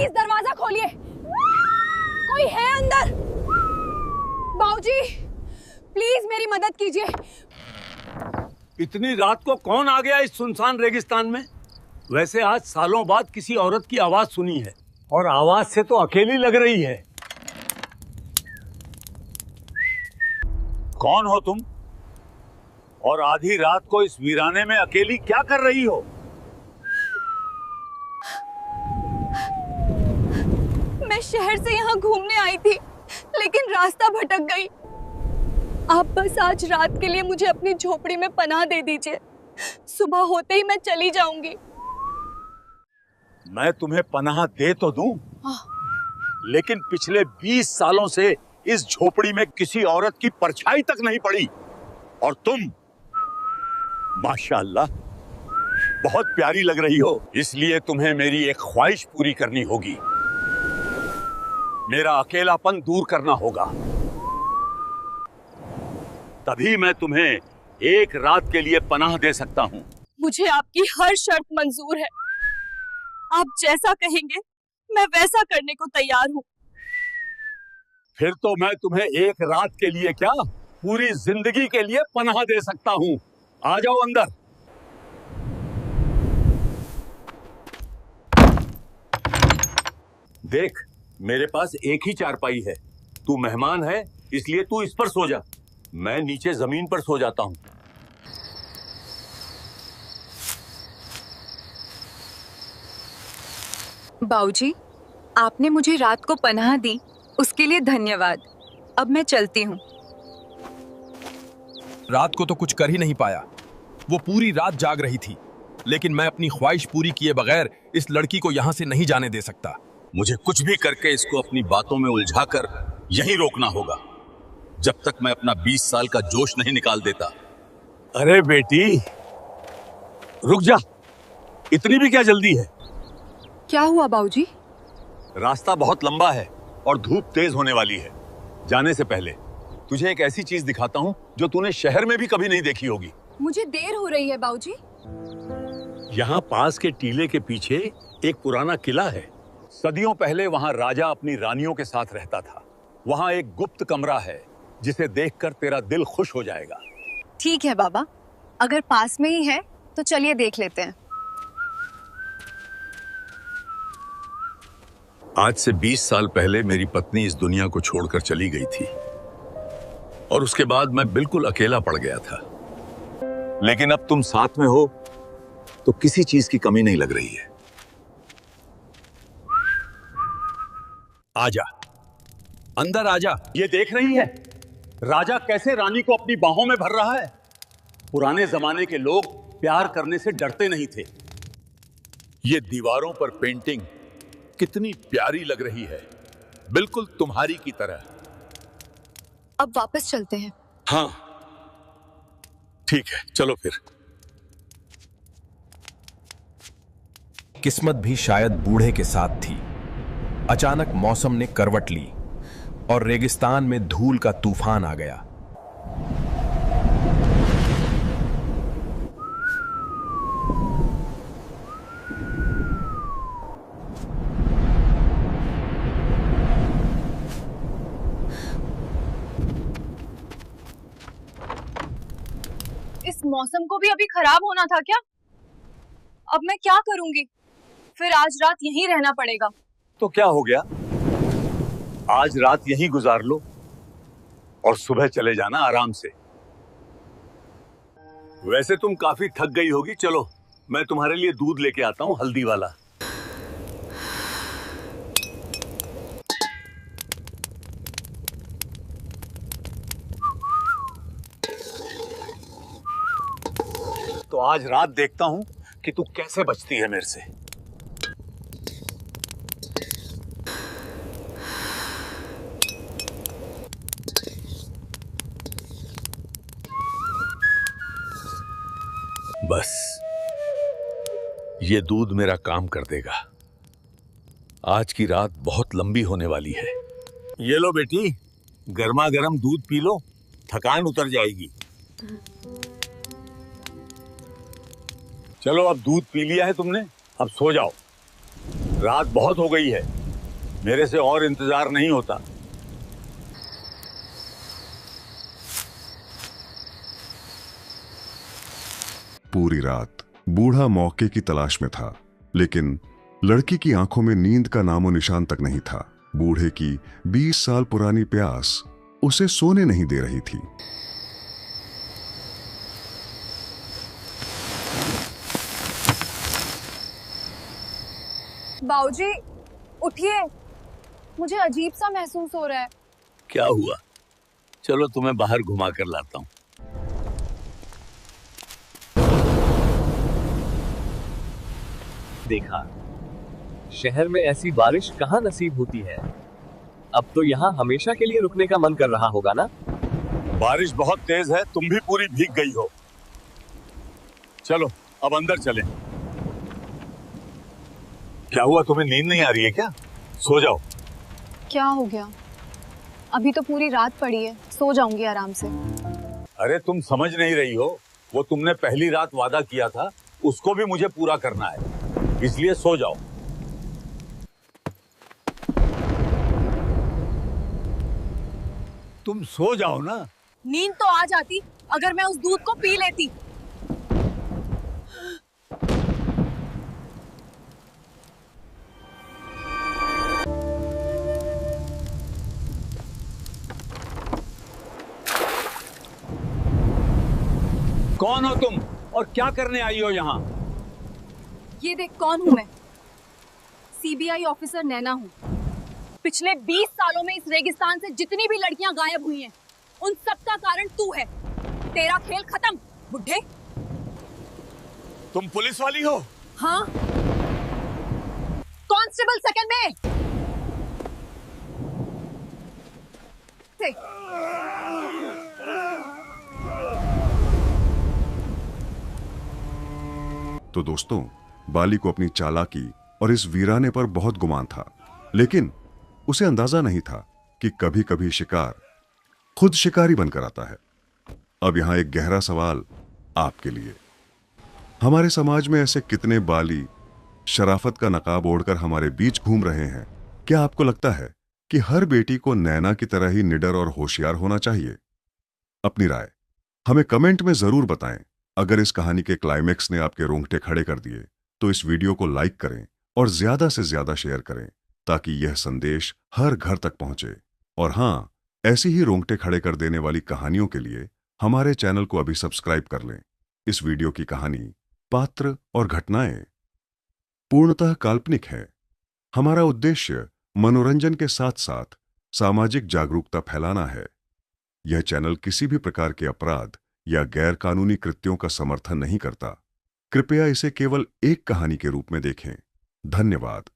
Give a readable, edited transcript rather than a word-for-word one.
Please दरवाजा खोलिए, कोई है अंदर? बाबूजी प्लीज मेरी मदद कीजिए। इतनी रात को कौन आ गया इस सुनसान रेगिस्तान में? वैसे आज सालों बाद किसी औरत की आवाज सुनी है, और आवाज से तो अकेली लग रही है। कौन हो तुम? और आधी रात को इस वीराने में अकेली क्या कर रही हो? मैं शहर से यहाँ घूमने आई थी, लेकिन रास्ता भटक गई। आप बस आज रात के लिए मुझे अपनी झोपड़ी में पनाह दे दीजिए, सुबह होते ही मैं चली जाऊंगी। मैं तुम्हें पनाह दे तो दूं, लेकिन पिछले 20 सालों से इस झोपड़ी में किसी औरत की परछाई तक नहीं पड़ी, और तुम माशाअल्लाह बहुत प्यारी लग रही हो। इसलिए तुम्हें मेरी एक ख्वाहिश पूरी करनी होगी। मेरा अकेलापन दूर करना होगा, तभी मैं तुम्हें एक रात के लिए पनाह दे सकता हूँ। मुझे आपकी हर शर्त मंजूर है। आप जैसा कहेंगे मैं वैसा करने को तैयार हूँ। फिर तो मैं तुम्हें एक रात के लिए क्या, पूरी जिंदगी के लिए पनाह दे सकता हूँ। आ जाओ अंदर। देख, मेरे पास एक ही चारपाई है। तू मेहमान है, इसलिए तू इस पर सो जा। मैं नीचे जमीन पर सो जाता हूँ। बाऊजी, आपने मुझे रात को पनाह दी, उसके लिए धन्यवाद। अब मैं चलती हूँ। रात को तो कुछ कर ही नहीं पाया, वो पूरी रात जाग रही थी, लेकिन मैं अपनी ख्वाहिश पूरी किए बगैर इस लड़की को यहाँ से नहीं जाने दे सकता। मुझे कुछ भी करके इसको अपनी बातों में उलझाकर यहीं रोकना होगा, जब तक मैं अपना 20 साल का जोश नहीं निकाल देता। अरे बेटी, रुक जा, इतनी भी क्या जल्दी है? क्या हुआ बाऊजी? रास्ता बहुत लंबा है और धूप तेज होने वाली है। जाने से पहले तुझे एक ऐसी चीज दिखाता हूँ जो तूने शहर में भी कभी नहीं देखी होगी। मुझे देर हो रही है बाऊजी। यहाँ पास के टीले के पीछे एक पुराना किला है। सदियों पहले वहाँ राजा अपनी रानियों के साथ रहता था। वहाँ एक गुप्त कमरा है जिसे देखकर तेरा दिल खुश हो जाएगा। ठीक है बाबा, अगर पास में ही है तो चलिए देख लेते हैं। आज से 20 साल पहले मेरी पत्नी इस दुनिया को छोड़कर चली गई थी, और उसके बाद मैं बिल्कुल अकेला पड़ गया था। लेकिन अब तुम साथ में हो तो किसी चीज की कमी नहीं लग रही है। आजा, अंदर आजा। ये देख रही है राजा कैसे रानी को अपनी बाहों में भर रहा है। पुराने जमाने के लोग प्यार करने से डरते नहीं थे। ये दीवारों पर पेंटिंग कितनी प्यारी लग रही है, बिल्कुल तुम्हारी की तरह। अब वापस चलते हैं। हाँ ठीक है, चलो फिर। किस्मत भी शायद बूढ़े के साथ थी। अचानक मौसम ने करवट ली और रेगिस्तान में धूल का तूफान आ गया। इस मौसम को भी अभी खराब होना था क्या? अब मैं क्या करूंगी? फिर आज रात यहीं रहना पड़ेगा। तो क्या हो गया, आज रात यहीं गुजार लो और सुबह चले जाना आराम से। वैसे तुम काफी थक गई होगी, चलो मैं तुम्हारे लिए दूध लेके आता हूँ, हल्दी वाला। तो आज रात देखता हूँ कि तू कैसे बचती है मेरे से। बस ये दूध मेरा काम कर देगा। आज की रात बहुत लंबी होने वाली है। ये लो बेटी, गर्मा गर्म दूध पी लो, थकान उतर जाएगी। चलो अब दूध पी लिया है तुमने, अब सो जाओ। रात बहुत हो गई है, मेरे से और इंतजार नहीं होता। पूरी रात बूढ़ा मौके की तलाश में था, लेकिन लड़की की आंखों में नींद का नामो निशान तक नहीं था। बूढ़े की 20 साल पुरानी प्यास उसे सोने नहीं दे रही थी। बाऊजी, उठिए, मुझे अजीब सा महसूस हो रहा है। क्या हुआ? चलो तुम्हें बाहर घुमा कर लाता हूँ। देखा, शहर में ऐसी बारिश कहाँ नसीब होती है। अब तो यहाँ हमेशा के लिए रुकने का मन कर रहा होगा ना? बारिश बहुत तेज है, तुम भी पूरी भीग गई हो। चलो अब अंदर चलें। क्या हुआ, तुम्हें नींद नहीं आ रही है क्या? सो जाओ। क्या हो गया? अभी तो पूरी रात पड़ी है, सो जाऊंगी आराम से। अरे तुम समझ नहीं रही हो, वो तुमने पहली रात वादा किया था, उसको भी मुझे पूरा करना है, इसलिए सो जाओ। तुम सो जाओ ना। नींद तो आ जाती अगर मैं उस दूध को पी लेती। कौन हो तुम और क्या करने आई हो यहाँ? ये देख कौन हूँ मैं। सीबीआई ऑफिसर नैना हूँ। पिछले 20 सालों में इस रेगिस्तान से जितनी भी लड़कियां गायब हुई हैं, उन सब का कारण तू है। तेरा खेल खत्म, बुड्ढे। तुम पुलिस वाली हो? हाँ, कांस्टेबल सेकंड में। तो दोस्तों, बाली को अपनी चालाकी और इस वीराने पर बहुत गुमान था, लेकिन उसे अंदाजा नहीं था कि कभी कभी शिकार खुद शिकारी बनकर आता है। अब यहां एक गहरा सवाल आपके लिए। हमारे समाज में ऐसे कितने बाली शराफत का नकाब ओढ़कर हमारे बीच घूम रहे हैं? क्या आपको लगता है कि हर बेटी को नैना की तरह ही निडर और होशियार होना चाहिए? अपनी राय हमें कमेंट में जरूर बताएं। अगर इस कहानी के क्लाइमेक्स ने आपके रोंगटे खड़े कर दिए तो इस वीडियो को लाइक करें और ज्यादा से ज्यादा शेयर करें, ताकि यह संदेश हर घर तक पहुंचे। और हां, ऐसी ही रोंगटे खड़े कर देने वाली कहानियों के लिए हमारे चैनल को अभी सब्सक्राइब कर लें। इस वीडियो की कहानी, पात्र और घटनाएं पूर्णतः काल्पनिक है। हमारा उद्देश्य मनोरंजन के साथ साथ सामाजिक जागरूकता फैलाना है। यह चैनल किसी भी प्रकार के अपराध या गैर कानूनी कृत्यों का समर्थन नहीं करता। कृपया इसे केवल एक कहानी के रूप में देखें। धन्यवाद।